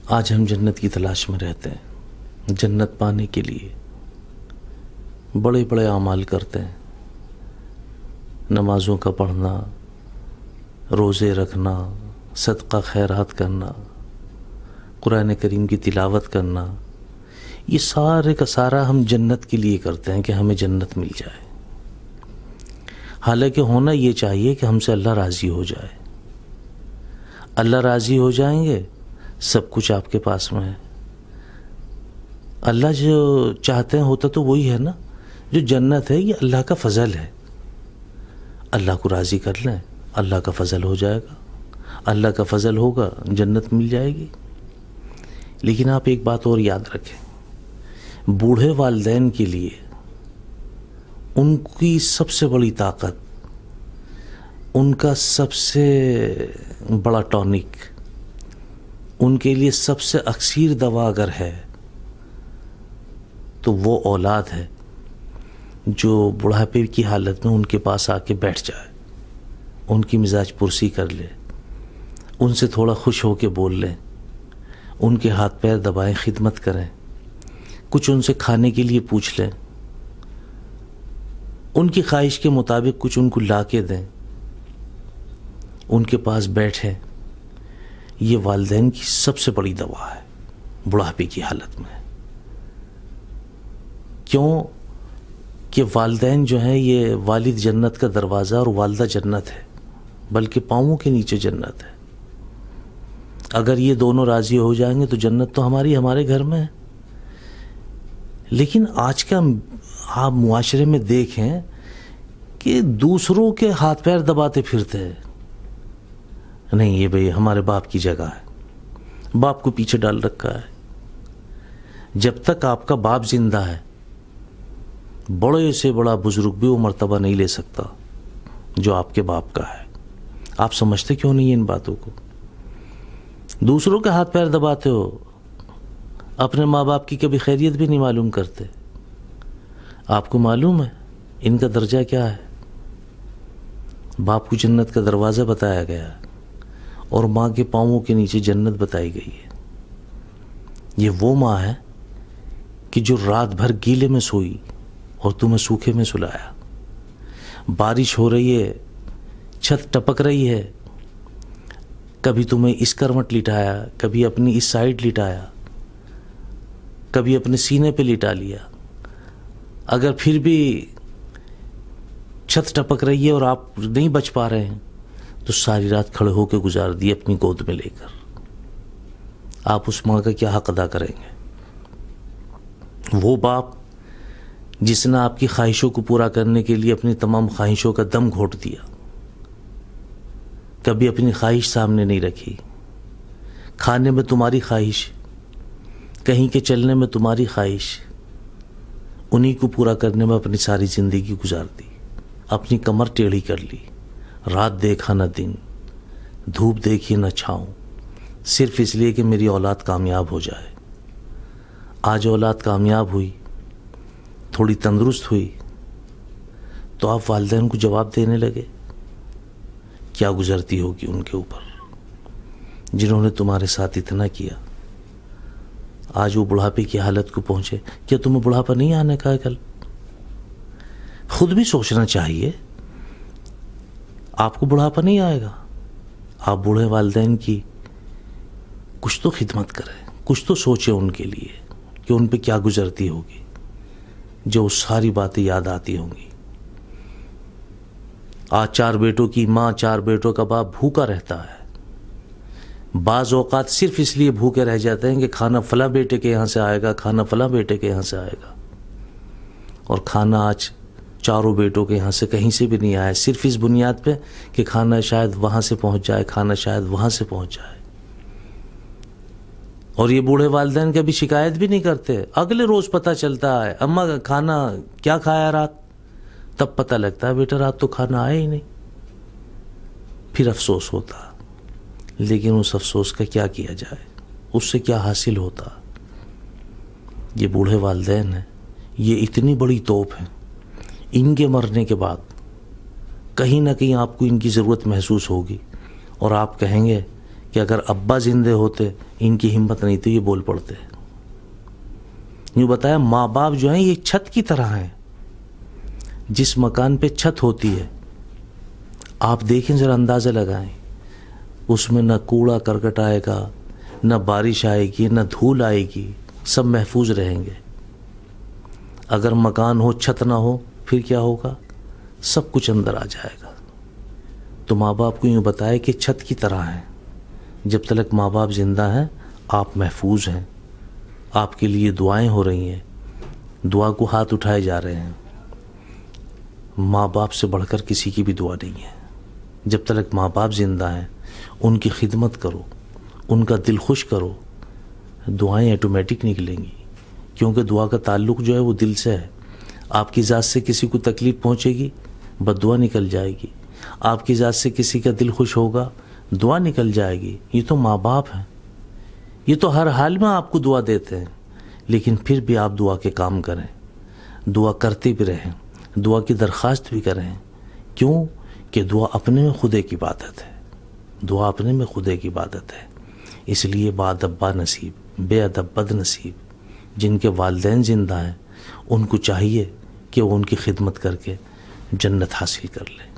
آج ہم جنت کی تلاش میں رہتے ہیں. جنت پانے کے لیے بڑے بڑے اعمال کرتے ہیں. نمازوں کا پڑھنا، روزے رکھنا، صدقہ خیرات کرنا، قرآن کریم کی تلاوت کرنا، یہ سارے کا سارا ہم جنت کے لیے کرتے ہیں کہ ہمیں جنت مل جائے. حالانکہ ہونا یہ چاہیے کہ ہم سے اللہ راضی ہو جائے. اللہ راضی ہو جائیں گے سب کچھ آپ کے پاس میں ہے. اللہ جو چاہتے ہیں ہوتا تو وہی ہے نا. جو جنت ہے یہ اللہ کا فضل ہے. اللہ کو راضی کر لیں، اللہ کا فضل ہو جائے گا. اللہ کا فضل ہوگا، جنت مل جائے گی. لیکن آپ ایک بات اور یاد رکھیں، بوڑھے والدین کے لیے ان کی سب سے بڑی طاقت، ان کا سب سے بڑا ٹونک، ان کے لیے سب سے اکثیر دوا اگر ہے تو وہ اولاد ہے جو بڑھاپے کی حالت میں ان کے پاس آ کے بیٹھ جائے، ان کی مزاج پرسی کر لے، ان سے تھوڑا خوش ہو کے بول لیں، ان کے ہاتھ پیر دبائیں، خدمت کریں، کچھ ان سے کھانے کے لیے پوچھ لیں، ان کی خواہش کے مطابق کچھ ان کو لا کے دیں، ان کے پاس بیٹھیں. یہ والدین کی سب سے بڑی دوا ہے بڑھاپے کی حالت میں. کیوں کہ والدین جو ہیں یہ والد جنت کا دروازہ اور والدہ جنت ہے، بلکہ پاؤں کے نیچے جنت ہے. اگر یہ دونوں راضی ہو جائیں گے تو جنت تو ہمارے گھر میں ہے. لیکن آج کا آپ معاشرے میں دیکھیں کہ دوسروں کے ہاتھ پیر دباتے پھرتے ہیں. نہیں، یہ بھئی ہمارے باپ کی جگہ ہے، باپ کو پیچھے ڈال رکھا ہے. جب تک آپ کا باپ زندہ ہے بڑے سے بڑا بزرگ بھی وہ مرتبہ نہیں لے سکتا جو آپ کے باپ کا ہے. آپ سمجھتے کیوں نہیں ہیں ان باتوں کو؟ دوسروں کے ہاتھ پیر دباتے ہو، اپنے ماں باپ کی کبھی خیریت بھی نہیں معلوم کرتے. آپ کو معلوم ہے ان کا درجہ کیا ہے؟ باپ کو جنت کا دروازہ بتایا گیا اور ماں کے پاؤں کے نیچے جنت بتائی گئی ہے. یہ وہ ماں ہے کہ جو رات بھر گیلے میں سوئی اور تمہیں سوکھے میں سلایا. بارش ہو رہی ہے، چھت ٹپک رہی ہے، کبھی تمہیں اس کرمٹ لٹایا، کبھی اپنی اس سائیڈ لٹایا، کبھی اپنے سینے پہ لٹا لیا. اگر پھر بھی چھت ٹپک رہی ہے اور آپ نہیں بچ پا رہے ہیں تو ساری رات کھڑے ہو کے گزار دی اپنی گود میں لے کر. آپ اس ماں کا کیا حق ادا کریں گے؟ وہ باپ جس نے آپ کی خواہشوں کو پورا کرنے کے لیے اپنی تمام خواہشوں کا دم گھونٹ دیا، کبھی اپنی خواہش سامنے نہیں رکھی. کھانے میں تمہاری خواہش، کہیں کے چلنے میں تمہاری خواہش، انہی کو پورا کرنے میں اپنی ساری زندگی گزار دی. اپنی کمر ٹیڑھی کر لی، رات دیکھا نہ دن، دھوپ دیکھی نہ چھاؤں، صرف اس لیے کہ میری اولاد کامیاب ہو جائے. آج اولاد کامیاب ہوئی، تھوڑی تندرست ہوئی تو آپ والدین کو جواب دینے لگے. کیا گزرتی ہوگی ان کے اوپر جنہوں نے تمہارے ساتھ اتنا کیا. آج وہ بڑھاپے کی حالت کو پہنچے. کیا تمہیں بڑھاپا نہیں آنے کا ہے کل؟ خود بھی سوچنا چاہیے. آپ کو بڑھاپا نہیں آئے گا. آپ بوڑھے والدین کی کچھ تو خدمت کریں، کچھ تو سوچیں ان کے لیے کہ ان پہ کیا گزرتی ہوگی جو ساری باتیں یاد آتی ہوں گی. آج 4 بیٹوں کی ماں، 4 بیٹوں کا باپ بھوکا رہتا ہے. بعض اوقات صرف اس لیے بھوکے رہ جاتے ہیں کہ کھانا فلاں بیٹے کے یہاں سے آئے گا، کھانا فلاں بیٹے کے یہاں سے آئے گا. اور کھانا آج 4 بیٹوں کے یہاں سے کہیں سے بھی نہیں آیا، صرف اس بنیاد پہ کہ کھانا شاید وہاں سے پہنچ جائے، کھانا شاید وہاں سے پہنچ جائے. اور یہ بوڑھے والدین کبھی شکایت بھی نہیں کرتے. اگلے روز پتہ چلتا ہے اماں کھانا کیا کھایا رات، تب پتہ لگتا ہے بیٹا رات تو کھانا آیا ہی نہیں. پھر افسوس ہوتا، لیکن اس افسوس کا کیا کیا جائے، اس سے کیا حاصل ہوتا. یہ بوڑھے والدین ہیں، یہ اتنی بڑی توپ ہیں. ان کے مرنے کے بعد کہیں نہ کہیں آپ کو ان کی ضرورت محسوس ہوگی اور آپ کہیں گے کہ اگر ابا زندے ہوتے ان کی ہمت نہیں تو یہ بول پڑتے. یوں بتایا ماں باپ جو ہیں یہ چھت کی طرح ہیں. جس مکان پہ چھت ہوتی ہے آپ دیکھیں ذرا اندازہ لگائیں, اس میں نہ کوڑا کرکٹ آئے گا, نہ بارش آئے گی, نہ دھول آئے گی, سب محفوظ رہیں گے. اگر مکان ہو چھت نہ ہو پھر کیا ہوگا؟ سب کچھ اندر آ جائے گا. تو ماں باپ کو یوں بتایا کہ چھت کی طرح ہیں. جب تک ماں باپ زندہ ہیں آپ محفوظ ہیں, آپ کے لیے دعائیں ہو رہی ہیں, دعا کو ہاتھ اٹھائے جا رہے ہیں. ماں باپ سے بڑھ کر کسی کی بھی دعا نہیں ہے. جب تک ماں باپ زندہ ہیں ان کی خدمت کرو, ان کا دل خوش کرو, دعائیں آٹومیٹک نکلیں گی. کیونکہ دعا کا تعلق جو ہے وہ دل سے ہے. آپ کی ذات سے کسی کو تکلیف پہنچے گی بد دعا نکل جائے گی. آپ کی ذات سے کسی کا دل خوش ہوگا دعا نکل جائے گی. یہ تو ماں باپ ہیں, یہ تو ہر حال میں آپ کو دعا دیتے ہیں. لیکن پھر بھی آپ دعا کے کام کریں, دعا کرتے بھی رہیں, دعا کی درخواست بھی کریں. کیوں کہ دعا اپنے میں خدے کی عبادت ہے. دعا اپنے میں خدے کی عبادت ہے. اس لیے بادب با نصیب, بے ادب بد نصیب جن کے والدین زندہ ہیں ان کو چاہیے کہ وہ ان کی خدمت کر کے جنت حاصل کر لیں.